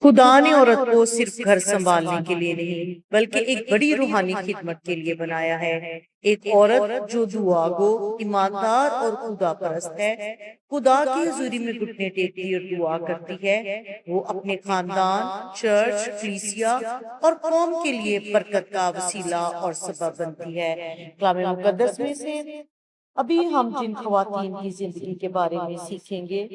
خدا نے عورت کو صرف گھر سنبھالنے کے لیے نہیں بلکہ ایک بڑی روحانی خدمت کے لیے بنایا ہے۔ ایک عورت جو دعا گو، ایماندار اور خدا پرست ہے، خدا کی حضوری میں گھٹنے ٹیکتی اور دعا کرتی ہے، وہ اپنے خاندان، چرچ، کلیسیا اور قوم کے لیے برکت کا وسیلہ اور سبب بنتی ہے۔ کلام مقدس میں سے ابھی ہم جن خواتین کی زندگی کے بارے میں سیکھیں گے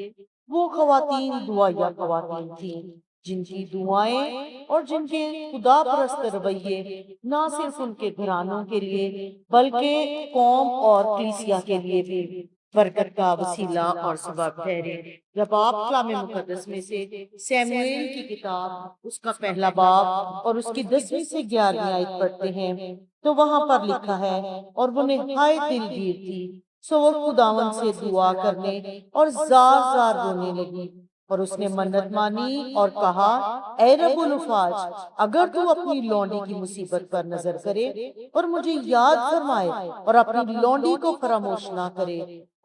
وہ خواتین دعائیا خواتین تھیں، جن کی دعائیں اور جن کے خدا پرست رویے نہ صرف ان کے گھرانوں کے لیے بلکہ قوم اور کلیسیا کے لیے بھی برکت کا وسیلہ اور سبب ٹھہرے۔ جب آپ کلام مقدس میں سے سیموئیل کی کتاب اس کا پہلا باب اور اس کی 10ویں سے 11ویں آیت پڑھتے ہیں تو وہاں پر لکھا ہے، اور وہ نہایت دلگیر تھی، سو وہ خداوند سے دعا کرنے اور زار زار رونے لگی، اور اس نے منت مانی اور کہا، اے رب الافواج، اگر تو اپنی لونڈی کی مصیبت پر نظر کرے اور مجھے یاد فرمائے اور اپنی لونڈی کو فراموش نہ کرے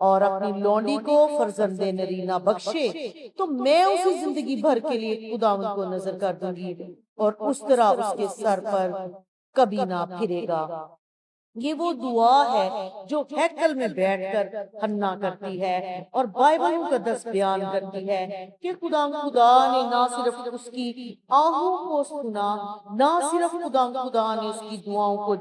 اور اپنی لونڈی کو فرزند نرینہ بخشے تو میں اسے زندگی بھر کے لیے خداوند کو نظر کر دوں گی اور اس طرح اس کے سر پر کبھی نہ پھرے گا۔ یہ وہ دعا ہے جو ہیکل میں بیٹھ کر حنا کرتی ہے، اور بائبل مقدس بیان کرتی ہے کہ خدا نے نہ صرف اس کی آہوں کو سنا، نہ صرف خدا نے اس کی دعاؤں کا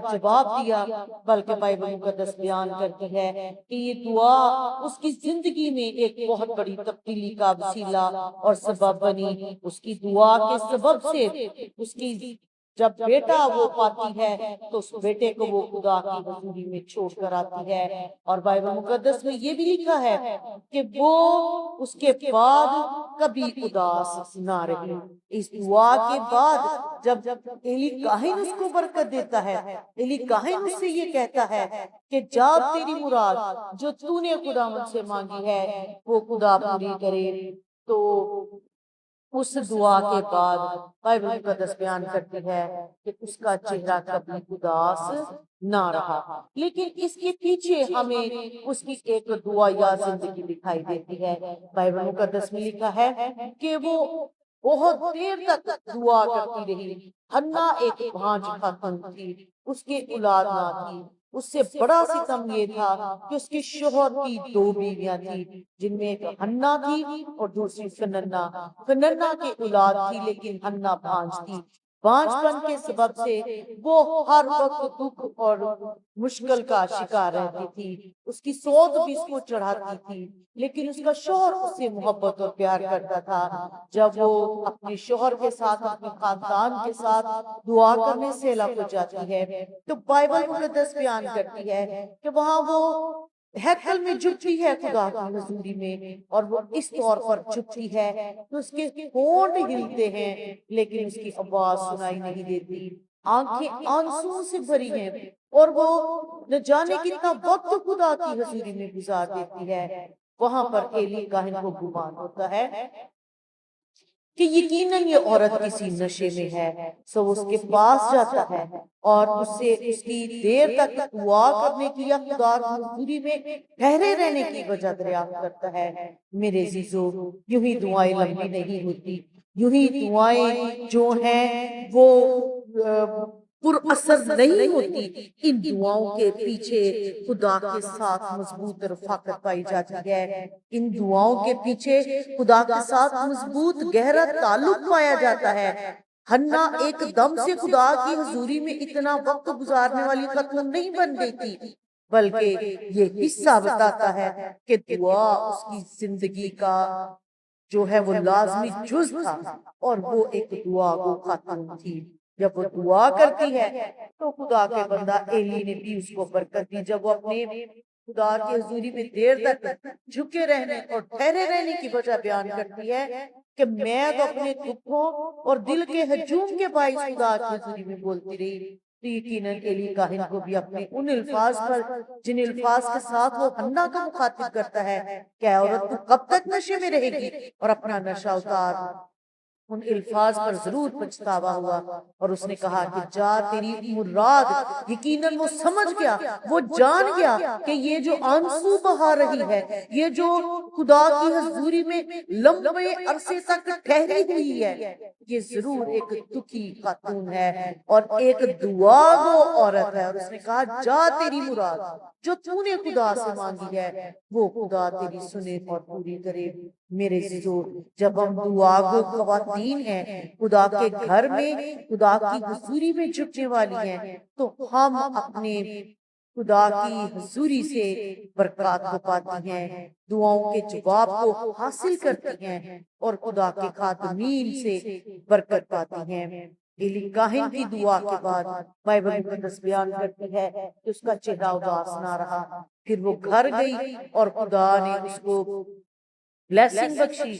جواب دیا، بلکہ بائبل مقدس بیان کرتی ہے کہ یہ دعا اس کی زندگی میں ایک بہت بڑی تبدیلی کا وسیلہ اور سبب بنی۔ اس کی دعا کے سبب سے اس کی جب بیٹا وہ پاتی ہے تو اس بیٹے کو وہ خدا کی حضوری میں چھوڑ کر آتی ہے، اور بائبل مقدس میں یہ بھی لکھا ہے کہ وہ اس کے بعد کبھی اداس نہ رہی۔ اس دعا کے بعد جب ایلی کاہن اس کو برکت دیتا ہے، ایلی کاہن اس سے یہ کہتا ہے کہ جب تیری مراد جو تو نے خداوند سے مانگی ہے وہ خدا پوری کرے، تو اس دعا کے بعد بائبل مقدس بیان کرتی ہے کہ اس کا چہرہ کبھی اداس نہ رہا۔ لیکن اس کے پیچھے ہمیں اس کی ایک دعا یا زندگی دکھائی دیتی ہے۔ بائبل مقدس میں لکھا ہے کہ وہ بہت دیر تک دعا کرتی رہی۔ حنا ایک بھانج خاتون تھی، اس کے اولاد نہ تھی۔ اس سے بڑا ستم یہ تھا کہ اس کے شوہر کی 2 بیویاں تھی، جن میں ایک حنا تھی اور دوسری فننا۔ فننا کے اولاد تھی لیکن حنا بھانج تھی۔ بھانج پن کے سبب سے وہ ہر وقت دکھ اور مشکل کا شکار رہتی تھی۔ اس کی سوت بھی اس کو چڑھاتی تھی، لیکن اس کا شوہر اس سے محبت اور پیار کرتا تھا۔ جب وہ اپنے شوہر کے ساتھ، اپنے خاندان کے ساتھ دعا کرنے سے الگ ہو جاتی ہے تو بائبل مقدس بیان کرتی ہے کہ وہاں وہ ہیکل میں جھکتی ہے خدا کی حضوری میں، اور وہ اس طور پر جھکتی ہے کہ اس کے ہونٹ ہلتے ہیں لیکن اس کی آواز سنائی نہیں دیتی۔ آنکھیں آنسوں سے بھری ہیں اور وہ نہ جانے کتنا وقت خدا کی حضوری میں گزار دیتی ہے۔ وہاں پر ایلی کاہن کو گمان ہوتا ہے کہ یقیناً یہ عورت کسی نشے میں ہے، سو اس کے پاس جاتا ہے اور اس سے اس کی دیر تک دعا کرنے کی یا خدا کی حضوری میں ٹھہرے رہنے کی وجہ دریافت کرتا ہے۔ میرے عزیزو، یوں ہی دعائیں لمبی نہیں ہوتی، یوں ہی دعائیں جو ہیں وہ پر اثر نہیں ہوتی۔ ان دعاؤں کے پیچھے خدا کے ساتھ مضبوط رفاقت پائی جاتی ہے۔ ان دعاؤں کے پیچھے خدا کے ساتھ مضبوط گہرا تعلق پایا جاتا ہے۔ حنا ایک دم سے خدا کی حضوری میں اتنا وقت گزارنے والی خاتون نہیں بن گئی تھی، بلکہ یہ حصہ بتاتا ہے کہ دعا اس کی زندگی کا جو ہے وہ لازمی جز تھا، اور وہ ایک دعا گو خاتون تھی۔ جب وہ دعا کرتی ہے تو خدا کے بندہ ایلی نے بھی اس کو برکت دی۔ جب وہ اپنے خدا کی حضوری میں دیر تک جھکے رہنے اور ٹھہرے رہنے کی وجہ بیان کرتی ہے کہ میں تو اپنے دکھوں اور دل کے ہجوم کے باعث خدا کی حضوری میں بولتی رہی، تو یقیناً ایلی کاہن کو بھی اپنے ان الفاظ پر جن الفاظ کے ساتھ وہ حنا کو مخاطب کرتا ہے کہ عورت تو کب تک نشے میں رہے گی اور اپنا نشہ اتار۔ ان الفاظ پر ضرور پچھتاوا ہوا، اور اس نے کہا کہ جا تیری مراد، یقیناً وہ سمجھ گیا، وہ جان گیا کہ یہ جو آنسو بہا رہی ہے، یہ جو خدا کی حضوری میں لمبے عرصے تک ٹھہری ہوئی ہے، یہ ضرور ایک دکھی خاتون ہے اور ایک دعا گو عورت ہے۔ اور اس نے کہا جا تیری مراد، جو تو نے خدا سے مانگی ہے وہ خدا تیری سنے اور پوری کرے۔ میرے عزیزو، جب ہم دعا گو خواتین ہیں، خدا کے گھر میں خدا کی حضوری میں جھکنے والی ہیں، تو ہم اپنے خدا کی حضوری سے برکات کو پاتی ہیں، دعاؤں کے جواب کو حاصل کرتی ہیں، اور خدا کے خادمین سے برکت پاتی ہیں۔ ایلی کاہن کی دعا کے بعد بائبل مقدس بیان کرتی ہے کہ اس کا چہرہ اداس نہ رہا، پھر وہ گھر گئی اور خدا نے اس کو بلیسنگ بخشی،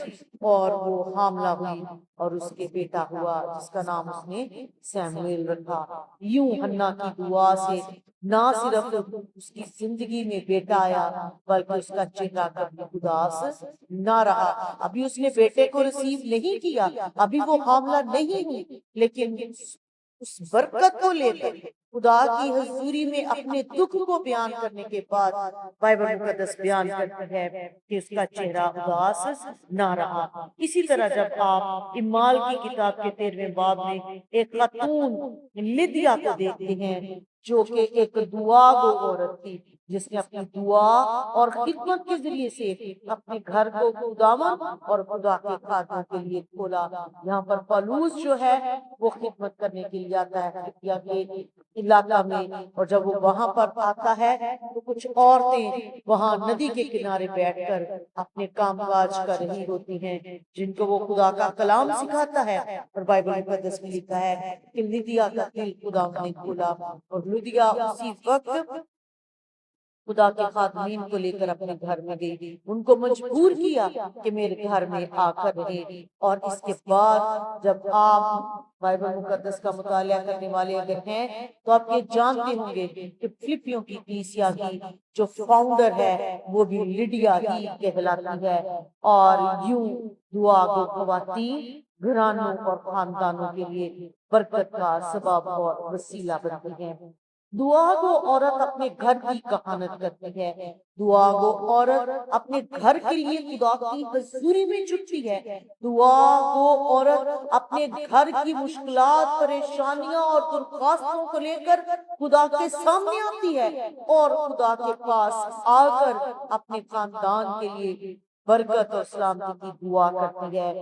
اور وہ حاملہ ہوئی اور اس کے بیٹا ہوا، جس کا نام اس نے سیمویل رکھا۔ یوں حنا کی دعا سے نہ صرف اس کی زندگی میں بیٹا آیا، بلکہ اس کا چہرہ کبھی اداس نہ رہا۔ ابھی اس نے بیٹے کو ریسیو نہیں کیا، ابھی وہ حاملہ نہیں ہوئی، لیکن اس برکت کو لے کر خدا کی حضوری میں اپنے دکھ کو بیان کرنے کے بعد بائبل مقدس بیان کرتی ہے کہ اس کا چہرہ اداس نہ رہا۔ اسی طرح جب آپ اعمال کی کتاب کے 13ویں باب میں ایک خاتون لیدیا کو دیکھتے ہیں، جو کہ ایک دعا گو عورت تھی، جس نے اپنی دعا اور خدمت کے ذریعے سے اپنے گھر کو خداوند اور خدا کے خادموں کے لیے کھولا۔ یہاں پر پولوس جو ہے وہ خدمت کرنے کے لیے آتا ہے فلپیا کے علاقہ میں، اور جب وہ وہاں پر آتا ہے تو کچھ عورتیں وہاں ندی کے کنارے بیٹھ کر اپنے کام کاج کر رہی ہوتی ہیں، جن کو وہ خدا کا کلام سکھاتا ہے۔ اور بائبل مقدس میں لکھا ہے کہ لیدیا کا دل خدا نے کھولا، اور لیدیا اسی وقت خدا کے خادمین کو لے کر اپنے گھر میں گئی، ان کو مجبور کیا کہ میرے گھر میں آ کر رہے۔ اور اس کے بعد جب آپ بائبل مقدس کا مطالعہ کرنے والے اگر ہیں تو آپ یہ جانتے ہوں گے کہ فلپیوں کی کلیسیا کی جو فاؤنڈر ہے وہ بھی لیڈیا ہی کہلاتی ہے، اور یوں دعا گو خواتین گھرانوں اور خاندانوں کے لیے برکت کا سبب اور وسیلہ بنتی ہیں۔ دعا گو عورت اپنے گھر کی کہانت کرتی ہے، دعا گو عورت اپنے گھر کے لیے خدا کی حضوری میں جھکتی ہے، دعا گو عورت اپنے گھر کی مشکلات، پریشانیاں اور درخواستوں کو لے کر خدا کے سامنے آتی ہے، اور خدا کے پاس آ کر اپنے خاندان کے لیے برکت اور سلامتی کی دعا کرتی ہے،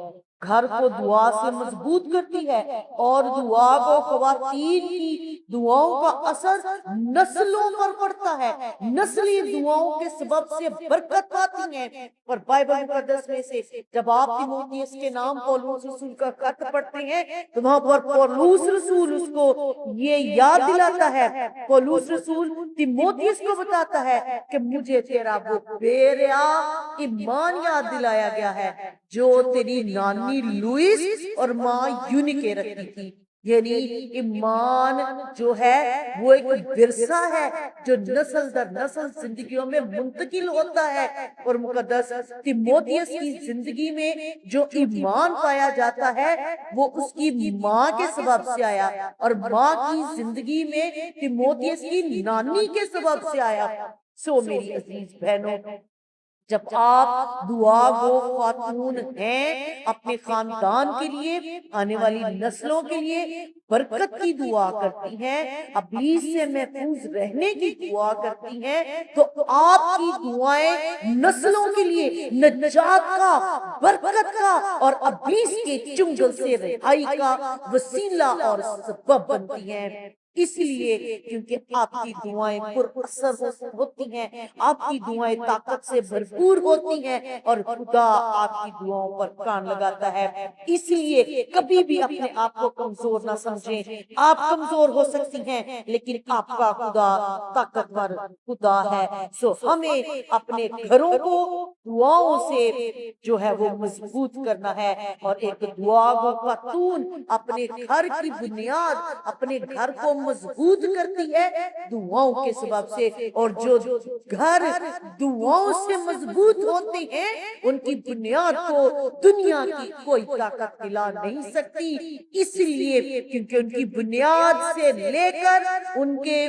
گھر کو دعا سے مضبوط کرتی ہے، اور دعا کو خواتین کی دعاؤں کا اثر نسلوں پر پڑتا ہے، نسلی دعاؤں کے سبب سے برکت پاتی ہیں۔ اور بائبل مقدس میں سے جب آپ تیموتھیوس کے نام پولوس رسول کا خط پڑھتے ہیں تو وہاں پر پولوس رسول اس کو یہ یاد دلاتا ہے، پولوس رسول تیموتھیوس کو بتاتا ہے کہ مجھے تیرا وہ بیریا ایمان یاد دلایا گیا ہے جو تیری نانی لوئس اور ماں یونیکے رکھتی تھی۔ یعنی ایمان جو ہے وہ ایک ورثہ ہے جو نسل در نسل زندگیوں میں منتقل ہوتا ہے، اور مقدس تیموتھیوس کی زندگی میں جو ایمان پایا جاتا ہے وہ اس کی ماں کے سبب سے آیا، اور ماں کی زندگی میں تیموتھیوس کی نانی کے سبب سے آیا۔ سو میری عزیز بہنوں، جب آپ دعا گو خاتون ہیں، اپنے خاندان کے لیے، آنے والی نسلوں کے لیے برکت کی دعا کرتی ہیں، ابلیس سے محفوظ رہنے کی دعا کرتی ہیں، تو آپ کی دعائیں نسلوں کے لیے نجات کا، برکت کا اور ابلیس کے چنگل سے رہائی کا وسیلہ اور سبب بنتی ہیں۔ اس لیے کیونکہ آپ کی دعائیں پر اثر ہوتی ہیں، آپ کی دعائیں طاقت سے بھرپور ہوتی ہیں، اور خدا آپ کی دعاؤں پر کان لگاتا ہے۔ اس لیے کبھی بھی اپنے آپ کو کمزور نہ سمجھیں، آپ کمزور ہو سکتی ہیں لیکن آپ کا خدا طاقتور خدا ہے۔ سو ہمیں اپنے گھروں کو دعاؤں سے جو ہے وہ مضبوط کرنا ہے، اور ایک دعا گو خاتون اپنے گھر کی بنیاد، اپنے گھر کو مضبوط کرتی ہے دعاؤں کے سبب سے، اور جو گھر دعاؤں سے مضبوط ہوتے ہیں ان کی بنیاد کو دنیا کی کوئی طاقت ہلا نہیں سکتی، اس لیے کیونکہ ان کی بنیاد سے لے کر ان کے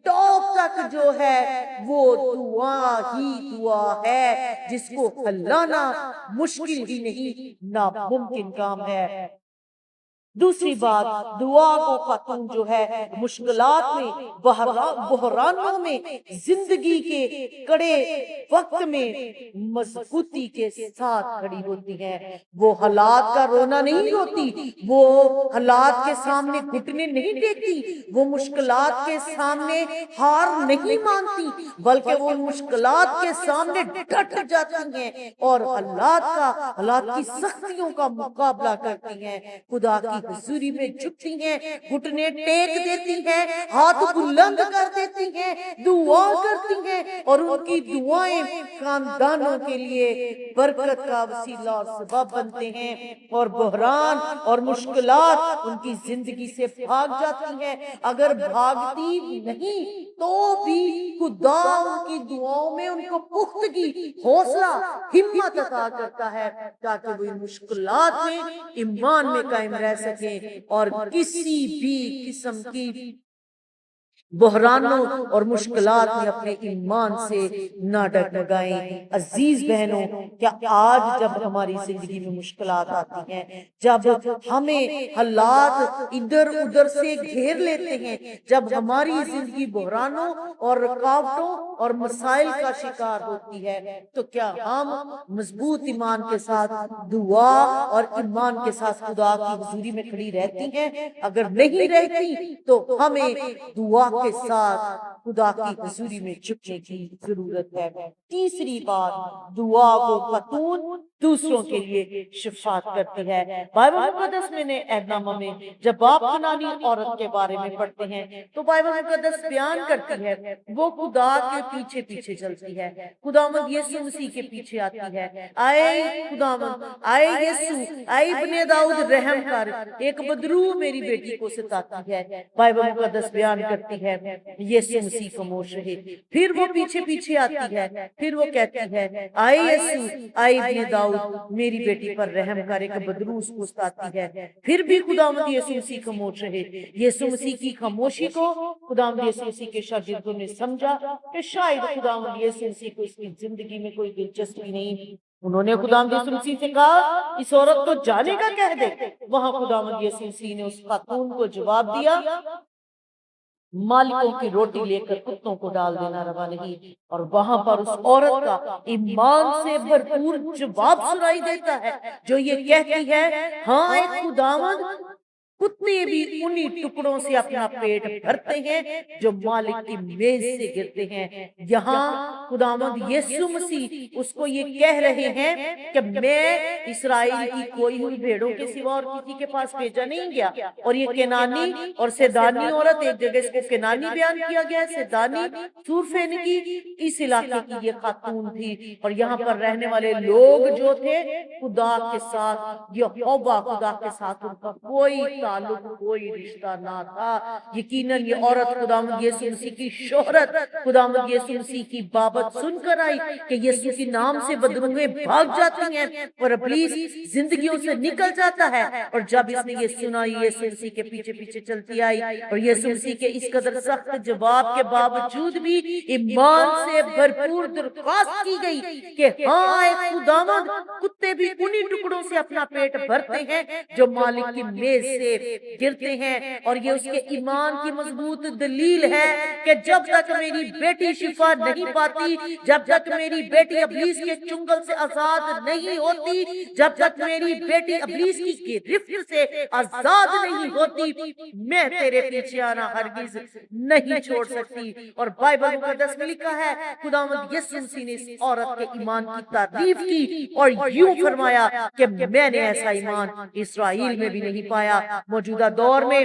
ٹاپ تک جو ہے وہ دعا ہی دعا ہے، جس کو ہلانا مشکل ہی نہیں ناممکن کام ہے۔ دوسری بات، دعا کو خاتون جو ہے مشکلات میں، بحرانوں میں، زندگی کے کڑے وقت میں مضبوطی کے ساتھ کھڑی ہوتی ہے۔ وہ حالات کا رونا نہیں روتی، وہ حالات کے سامنے گھٹنے نہیں ٹیکتی، وہ مشکلات کے سامنے ہار نہیں مانتی، بلکہ وہ مشکلات کے سامنے ڈٹ جاتی ہیں اور حالات کی سختیوں کا مقابلہ کرتی ہیں، خدا کی حضوری میں جھکتی ہیں، گھٹنے ٹیک دیتی ہیں، ہاتھ بلند کر دیتی ہیں، دعا کرتی ہیں، اور ان کی دعائیں خاندانوں کے لیے برکت کا وسیلہ اور سبب بنتے ہیں، اور بحران اور مشکلات ان کی زندگی سے بھاگ جاتی ہیں۔ اگر بھاگتی نہیں تو بھی خدا ان کی دعاؤں میں ان کو پختگی، حوصلہ، ہمت عطا کرتا ہے تاکہ وہ مشکلات میں ایمان میں قائم رہ سکیں اور کسی بھی قسم کی بحرانوں اور مشکلات میں اپنے ایمان سے نہ ڈگمگائیں۔ عزیز بہنوں، کیا آج جب ہماری زندگی میں مشکلات آتی ہیں، جب ہمیں حالات ادھر ادھر سے گھیر لیتے ہیں، جب ہماری زندگی بحرانوں اور رکاوٹوں اور مسائل کا شکار ہوتی ہے، تو کیا ہم مضبوط ایمان کے ساتھ دعا اور ایمان کے ساتھ خدا کی حضوری میں کھڑی رہتی ہیں؟ اگر نہیں رہتی تو ہمیں دعا کے ساتھ خدا کی حضوری میں جھکنے کی ضرورت ہے۔ تیسری بات، دعا کو خاتون دوسروں کے لیے شفاعت کرتی ہے۔ بائبل مقدس میں نے عہد نامہ میں جب آپ کنانی عورت کے بارے میں پڑھتے ہیں تو بائبل مقدس بیان کرتی ہے وہ خدا کے پیچھے پیچھے چلتی ہے، خداوند یسوع مسیح کے پیچھے آتی ہے، آئے خداوند، آئے یسوع، آئے ابن داؤد رحم کر، ایک بدرو میری بیٹی کو ستاتی ہے۔ بائبل مقدس بیان کرتی ہے یسوع مسیح خاموش رہے، پھر وہ پیچھے پیچھے آتی ہے، پھر وہ کہتی ہے آئے یسوع، آئے ابن داؤد میری بیٹی پر رحم کر، ایک بدرو اس کو ستاتی ہے، پھر بھی خداوند یسوع مسیح خاموش رہے۔ یسوع مسیح کی خاموشی کو خداوند یسوع مسیح کے شاگردوں نے سمجھا کہ شاید خداوند یسوع مسیح کو اس کی زندگی میں کوئی دلچسپی نہیں۔ انہوں نے خداوند یسوع مسیح سے کہا اس عورت کو جانے کا کہہ دے۔ وہاں خداوند یسوع مسیح نے اس خاتون کو جواب دیا، مالکوں کی روٹی لے کر کتوں کو ڈال دینا روا نہیں۔ اور وہاں پر اس عورت کا ایمان سے بھرپور جواب سنائی دیتا ہے جو یہ کہتی ہے، ہاں اے خداوند، کتے بھی انہی ٹکڑوں سے اپنا پیٹ بھرتے ہیں جو مالک کی میز سے گرتے ہیں۔ یہاں خداوند یسوع مسیح اس کو یہ کہہ رہے ہیں کہ میں اسرائیل کی کوئی ہوئی بھیڑوں کے سوا اور کسی کے پاس بھیجا نہیں گیا۔ اور یہ کنانی اور سیدانی عورت، ایک جگہ اس کو کنانی بیان کیا گیا ہے، سیدانی سور فینکی، اس علاقے کی یہ خاتون تھی، اور یہاں پر رہنے والے لوگ جو تھے خدا کے ساتھ، یہوہ خدا کے ساتھ ان کا کوئی تعلق، کوئی رشتہ نہ تھا۔ یقیناً یہ عورت خداوند یسوع مسیح کی شہرت، خداوند یسوع مسیح کی بابت سن کر آئی کہ یسوع کے نام سے بدروہیں بھاگ جاتی ہیں اور ابلیس زندگیوں سے نکل جاتا ہے۔ اور جب اس نے یہ سنا، یسوع مسیح کے پیچھے پیچھے چلتی آئی، اور یسوع مسیح کے اس قدر سخت جواب کے باوجود بھی ایمان سے بھرپور درخواست کی گئی کہ ہاں اے خداوند، کتے بھی انہی ٹکڑوں سے اپنا پیٹ بھرتے ہیں جو مالک کی میز سے گرتے ہیں۔ اور یہ اس کے ایمان کی مضبوط دلیل ہے کہ جب تک میری بیٹی شفا نہیں پاتی، جب تک میری بیٹی ابلیس کے چنگل سے آزاد نہیں ہوتی، جب تک میری بیٹی ابلیس کی گرفت سے آزاد نہیں ہوتی، میں تیرے پیچھے آنا ہرگز نہیں چھوڑ سکتی۔ اور بائبل مقدس میں لکھا ہے خداوند یسوع مسیح نے اس عورت کے ایمان کی تعریف کی اور یوں فرمایا کہ میں نے ایسا ایمان اسرائیل میں بھی نہیں پایا۔ موجودہ دور میں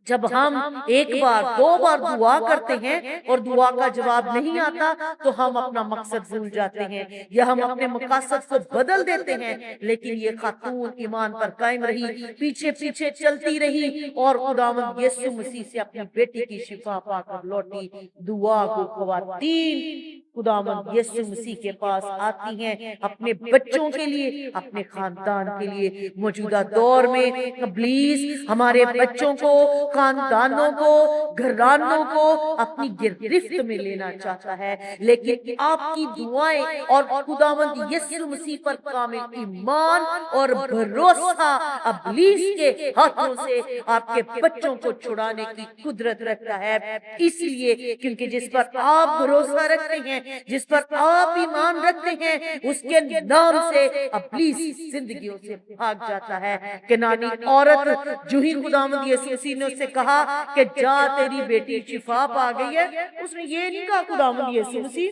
جب ہم ایک بار دو بار دعا کرتے ہیں اور دعا کا جواب نہیں آتا تو ہم اپنا مقصد بھول جاتے ہیں یا ہم اپنے مقاصد کو بدل دیتے ہیں. لیکن یہ خاتون ایمان پر قائم رہی، پیچھے پیچھے چلتی رہی اور خداوند یسوع مسیح سے اپنی بیٹی کی شفا پا کر لوٹی. دعا کو خواتین خداوند یسوع مسیح کے پاس آتی ہیں اپنے بچوں کے لیے، اپنے خاندان کے لیے. موجودہ دور میں ابلیس ہمارے بچوں کو، خاندانوں کو، گھرانوں کو اپنی گرفت میں لینا چاہتا ہے، لیکن آپ کی دعائیں اور خداوند یسوع مسیح پر کامل ایمان اور بھروسہ ابلیس کے ہاتھوں سے آپ کے بچوں کو چھڑانے کی قدرت رکھتا ہے. اس لیے کیونکہ جس پر آپ بھروسہ رکھتے ہیں، جس پر آپ ایمان رکھتے ہیں، اس کے نام سے ابلیس زندگیوں سے بھاگ جاتا ہے. کنانی عورت جو ہی خداوند یسوع مسیح نے اس سے کہا کہ جا تیری بیٹی شفا پا گئی ہے، اس نے یہ نہیں کہا خداوند یسوع مسیح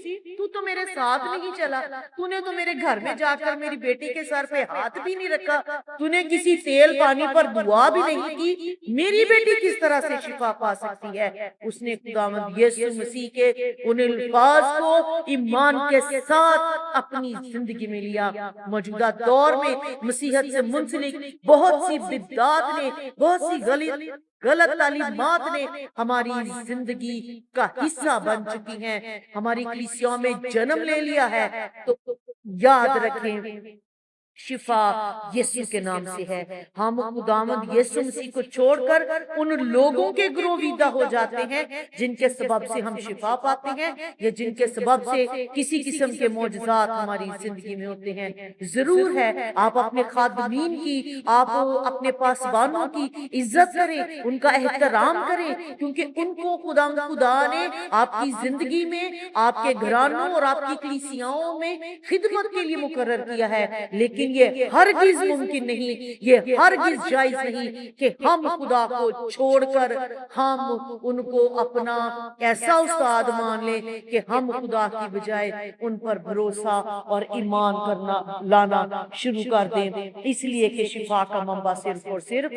تو میرے ساتھ نہیں چلا، تو نے تو میرے گھر میں جا کر میری بیٹی کے سر پہ ہاتھ بھی نہیں رکھا، تو نے کسی تیل پانی پر دعا بھی نہیں کی، میری بیٹی کس طرح سے شفا پا سکتی ہے؟ اس نے خداوند یسوع مسیح کے ان الفاظ کو ایمان کے ساتھ اپنی زندگی میں لیا. موجودہ دور میں مسیحیت سے منسلک بہت سی بدعات نے، بہت سی غلط تعلیمات نے ہماری زندگی کا حصہ بن چکی ہیں، ہماری کلیسیوں میں جنم لے لیا ہے. تو یاد رکھیں شفا یسوع کے نام سے ہے. ہم خداوند یسوع مسیح کو چھوڑ کر ان لوگوں کے گرویدہ ہو جاتے ہیں جن کے سبب سے ہم شفا پاتے ہیں یا جن کے سبب سے کسی قسم کے معجزات ہماری زندگی میں ہوتے ہیں. ضرور ہے آپ اپنے خادمین کی، آپ اپنے پاسبانوں کی عزت کریں، ان کا احترام کریں، کیونکہ ان کو خدا نے آپ کی زندگی میں، آپ کے گھرانوں اور آپ کی کلیسیاؤں میں خدمت کے لیے مقرر کیا ہے. لیکن یہ ہرگز ممکن نہیں، یہ ہرگز جائز نہیں کہ ہم خدا کو چھوڑ کر ہم ان کو اپنا ایسا استاد مان لیں کہ ہم خدا کی بجائے ان پر بھروسہ اور ایمان کرنا لانا شروع کر دیں. اس لیے کہ شفا کا منبع صرف اور صرف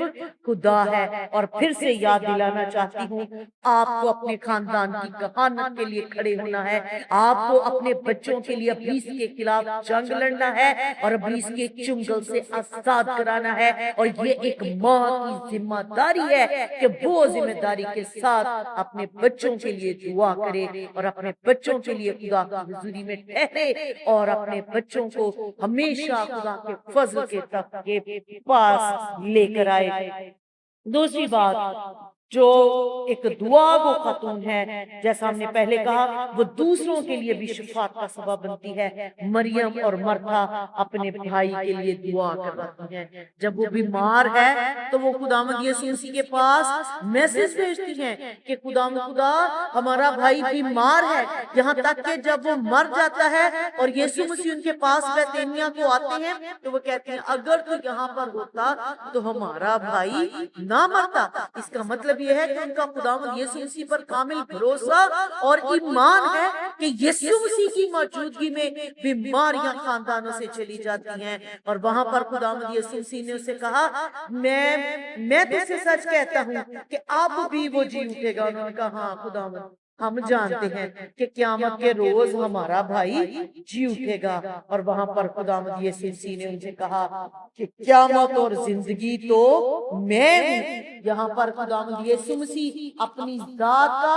خدا ہے. اور پھر سے یاد دلانا چاہتی ہوں، آپ کو اپنے خاندان کی کہانت کے لیے کھڑے ہونا ہے، آپ کو اپنے بچوں کے لیے ابلیس کے خلاف جنگ لڑنا ہے اور ابلیس کے چنگل سے آزاد کرانا ہے. اور یہ ایک ماں کی ذمہ داری ہے کہ وہ ذمہ داری کے ساتھ اپنے بچوں کے لیے دعا کرے اور اپنے بچوں کے لیے خدا کی حضوری میں ٹھہرے اور اپنے بچوں کو ہمیشہ خدا کے فضل کے تخت کے پاس لے کر آئے. دوسری بات جو ایک دعا وہ خاتون ہے، جیسا ہم نے پہلے کہا، وہ دوسروں کے لیے بھی شفاعت کا سبب بنتی ہے. مریم اور مرتھا اپنے بھائی کے لیے دعا کرواتی ہیں. جب وہ بیمار ہے تو وہ خداوند یسوع مسیح کے پاس میسج بھیجتی ہیں کہ خدا ہمارا بھائی بیمار ہے. یہاں تک کہ جب وہ مر جاتا ہے اور یسوع مسیح ان کے پاس بیتنیہ کو آتے ہیں تو وہ کہتے ہیں اگر تو یہاں پر ہوتا تو ہمارا بھائی نہ مرتا. اس کا مطلب یہ ہے کہ ان کا خداوند یسوع مسیح پر کامل بھروسہ اور ایمان ہے کہ یسوع مسیح کی موجودگی میں بیماریاں خاندانوں سے چلی جاتی ہیں. اور وہاں پر خداوند یسوع مسیح نے اسے کہا میں تجھ سے سچ کہتا ہوں کہ اب بھی وہ جی اٹھے گا. انہوں نے کہا ہاں خداوند ہم جانتے ہیں کہ قیامت کے روز ہمارا بھائی جی اٹھے گا. اور وہاں پر خداوند یسوع مسیح نے ان سے کہا کہ قیامت اور زندگی تو میں ہوں. یہاں پر خداوند یسوع مسیح اپنی ذات کا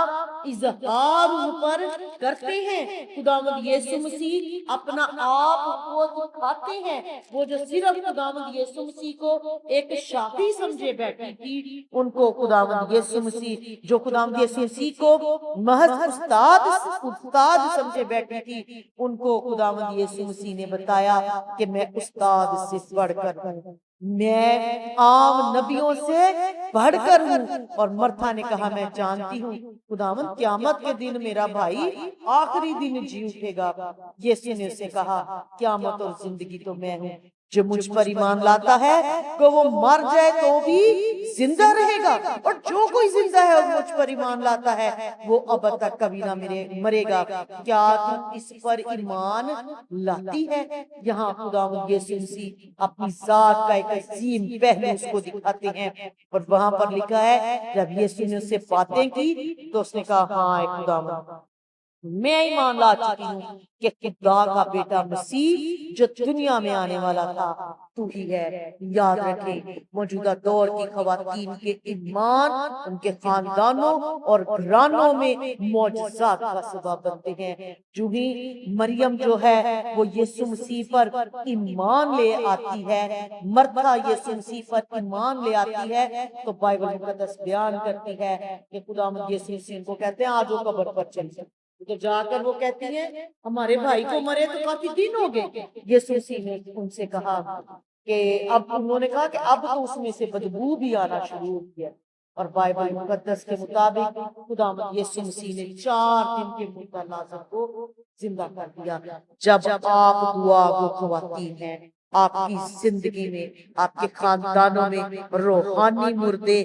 اظہار ان پر کرتے ہیں. خداوند یسوع مسیح اپنا آپ کو دکھاتے ہیں. وہ جو صرف خداوند یسوع مسیح کو ایک شافی سمجھے بیٹھی تھی، ان کو خداوند یسوع مسیح، جو خداوند یسوع مسیح کو محض استاد سمجھے بیٹھی تھی، ان کو خداوند یسوع مسیح نے بتایا کہ میں استاد سے بڑھ کر ہوں، میں عام نبیوں سے بڑھ کر ہوں. اور مرتھا نے کہا میں جانتی ہوں خداوند قیامت کے دن میرا بھائی آخری دن جی اٹھے گا. یسوع نے اسے کہا قیامت اور زندگی تو میں ہوں. جو مجھ پر ایمان لاتا ہے کہ وہ مر جائے تو بھی زندہ رہے گا، اور جو کوئی زندہ ہے اور مجھ پر ایمان لاتا ہے وہ اب تک کبھی نہ مرے گا۔ کیا تم اس پر ایمان لاتی ہے؟ یہاں خداوند یسوع مسیح اپنی ذات کا ایک عظیم پہلو اس کو دکھاتے ہیں، اور وہاں پر لکھا ہے جب یسوع نے اس سے باتیں کی تو اس نے کہا ہاں اے خداوند، میں ایمان لا چکی ہوں کہ خدا کا بیٹا مسیح جو دنیا میں آنے والا تھا تو ہی ہے۔ یاد رکھیں موجودہ دور کی خواتین کے ایمان ان کے خاندانوں اور گھرانوں میں معجزات کا سبب بنتے ہیں۔ جو ہی مریم جو ہے وہ یسوع مسیح پر ایمان لے آتی ہے، مرتھا یسوع مسیح پر ایمان لے آتی ہے، تو بائبل مقدس بیان کرتی ہے کہ خداوند یسوع مسیح کو کہتے ہیں آج وہ قبر پر چل جائے، تو جا کر وہ کہتی ہیں ہمارے بھائی کو مرے تو کافی دن ہو گئے۔ یسوع مسیح نے ان سے کہا کہ اب انہوں نے کہا کہ اب تو اس میں سے بدبو بھی آنا شروع ہو گیا، اور بائبل مقدس کے مطابق خداوند یسوع مسیح نے 4 دن کے مردہ لازر کو زندہ کر دیا۔ جب آپ دعا گو خواتین ہیں، آپ کی زندگی میں، آپ کے خاندانوں میں روحانی مردے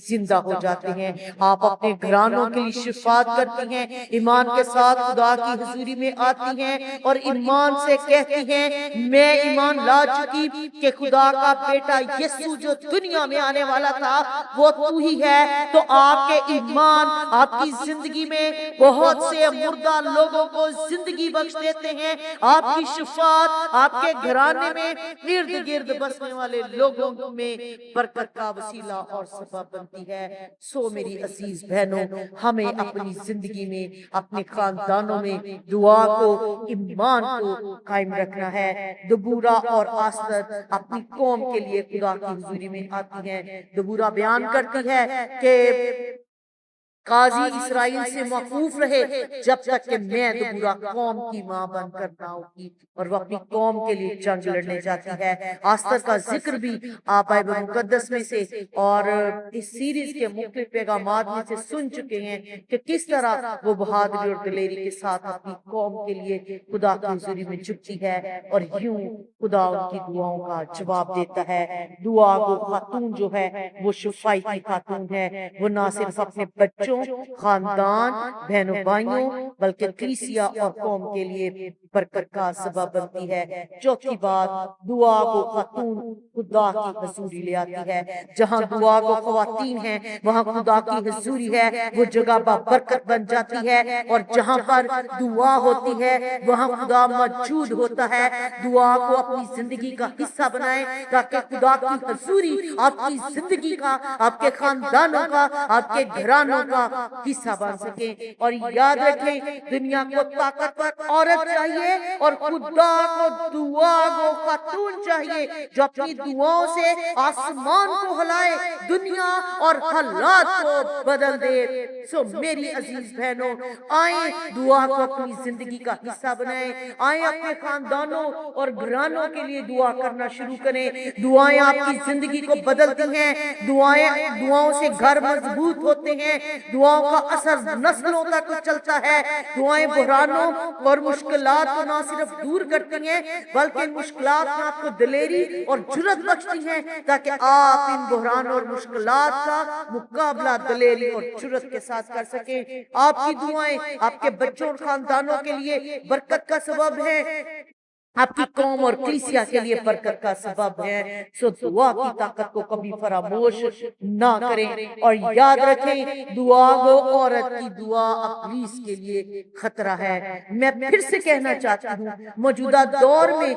زندہ ہو جاتے ہیں۔ آپ اپنے گھرانوں کے لیے شفاعت کرتی ہیں، ایمان کے ساتھ خدا کی حضوری میں آتی ہیں اور ایمان سے کہتی ہیں میں ایمان لا چکی کہ خدا کا بیٹا یسوع جو دنیا میں آنے والا تھا وہ تو ہی ہے۔ تو آپ کے ایمان آپ کی زندگی میں بہت سے مردہ لوگوں کو زندگی بخش دیتے ہیں۔ آپ کی شفاعت آپ کے گھرانے میں ارد گرد بسنے والے لوگوں میں برکت کا وسیلہ اور سبب بنتی ہے۔ سو میری عزیز بہنوں، ہمیں اپنی زندگی میں، اپنے خاندانوں میں دعا کو، ایمان کو قائم رکھنا ہے۔ دبورہ اور آستر اپنی قوم کے لیے خدا کی حضوری میں آتی ہیں۔ دبورہ بیان کرتی ہے کہ قاضی اسرائیل سے موقوف رہے جب تک کہ میں دبورہ قوم کی ماں بن کر نہ ہوتی، اور وہ اپنی قوم کے لیے جنگ لڑنے جاتی ہے۔ آستر کا ذکر بھی آپ بائبل مقدس میں سے اور اس سیریز کے مختلف پیغامات میں سے سن چکے ہیں کہ کس طرح وہ بہادری اور دلیری کے ساتھ اپنی قوم کے لیے خدا کی حضوری میں جھکتی ہے، اور یوں خدا ان کی دعاؤں کا جواب دیتا ہے۔ دعا کو خاتون جو ہے وہ شفائی کی خاتون ہے، وہ نہ صرف اپنے بچوں، خاندان، بہنوں بھائیوں، بلکہ کلیسیا اور قوم کے لیے برکت کا سبب بنتی ہے۔ چوتھی بات، دعا کو خاتون خدا کی حضوری لے آتی ہے۔ جہاں دعا کو خواتین ہیں وہاں خدا کی حضوری ہے، وہ جگہ برکت بن جاتی ہے، اور جہاں پر دعا ہوتی ہے وہاں خدا موجود ہوتا ہے۔ دعا کو اپنی زندگی کا حصہ بنائیں تاکہ خدا کی حضوری آپ کی زندگی کا، آپ کے خاندانوں کا، آپ کے گھرانوں کا حصہ بن سکیں۔ اور یاد رکھیں دنیا کو طاقتور عورت چاہیے اور خدا کو دعا گو خاتون چاہیے جو اپنی دعاؤں سے آسمان کو ہلائے، دنیا اور حالات کو بدل دے۔ سو میری عزیز بہنوں، آئیں دعا کو اپنی زندگی کا حصہ بنائیں، آئیں اپنے خاندانوں اور گھرانوں کے لیے دعا کرنا شروع کریں۔ دعائیں آپ کی زندگی کو بدلتی ہیں، دعاؤں سے گھر مضبوط ہوتے ہیں، دعاؤں کا اثر نسلوں تک چلتا ہے۔ دعائیں بحرانوں اور مشکلات کو نہ صرف دور کرتی ہیں بلکہ مشکلات میں آپ کو دلیری اور جرأت بخشتی ہیں تاکہ آپ ان بحرانوں اور مشکلات کا مقابلہ دلیری اور جرأت کے ساتھ کر سکیں۔ آپ کی دعائیں آپ کے بچوں اور خاندانوں کے لیے برکت کا سبب ہے، آپ کی قوم اور کلیسیا کے لیے برکت کا سبب ہے۔ سو دعا کی طاقت کو کبھی فراموش نہ کریں، اور یاد رکھیں دعا گو عورت کی دعا ابلیس کے لیے خطرہ ہے۔ میں پھر سے کہنا چاہتی ہوں موجودہ دور میں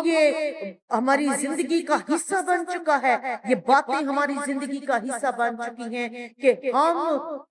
یہ ہماری زندگی کا حصہ بن چکا ہے، یہ باتیں ہماری زندگی کا حصہ بن چکی ہیں کہ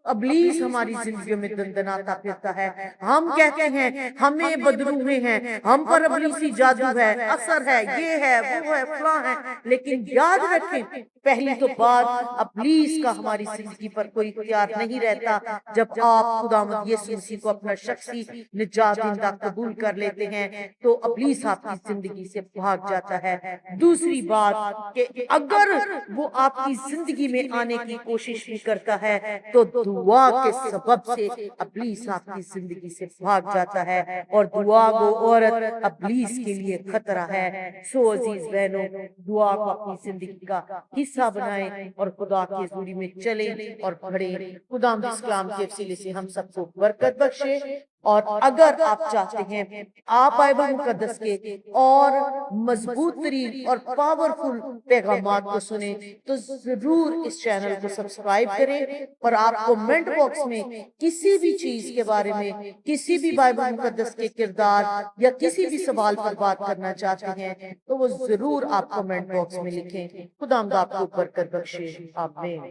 ابلیس ہماری زندگیوں میں دندناتا پھرتا ہے۔ ہم کہتے ہیں ہمیں بدلو ہوئے ہیں، ہم پر ابلیسی جادو ہے، اثر ہے، یہ ہے، وہ ہے، فلاں ہے، لیکن یاد رکھیں پہلی تو بات ابلیس کا ہماری زندگی پر کوئی اختیار نہیں رہتا جب آپ خداوند یسوع مسیح کو اپنا شخصی نجات دہندہ قبول کر لیتے ہیں تو ابلیس آپ کی زندگی سے بھاگ جاتا ہے۔ دوسری بات کہ اگر وہ آپ کی زندگی میں آنے کی کوشش بھی کرتا ہے تو دعا کے سبب سے ابلیس آپ کی زندگی سے بھاگ جاتا ہے، اور دعا گو عورت ابلیس حدیث کے لیے خطرہ ہے۔ سو عزیز بہنوں، دعا کو اپنی زندگی کا حصہ بنائیں اور خدا کی حضوری میں چلیں اور پڑھیں۔ خدا اسلام کے وسیلے سے ہم سب کو برکت بخشے، اور اگر آپ چاہتے ہیں آپ بائبل مقدس کے اور مضبوط ترین اور پاورفل پیغامات کو سنیں تو ضرور اس چینل کو سبسکرائب کریں، اور آپ کومنٹ باکس میں کسی بھی چیز کے بارے میں، کسی بھی بائبل مقدس کے کردار یا کسی بھی سوال پر بات کرنا چاہتے ہیں تو وہ ضرور آپ کومنٹ باکس میں لکھیں۔ خدا آپ کو برکت بخشے، آمین۔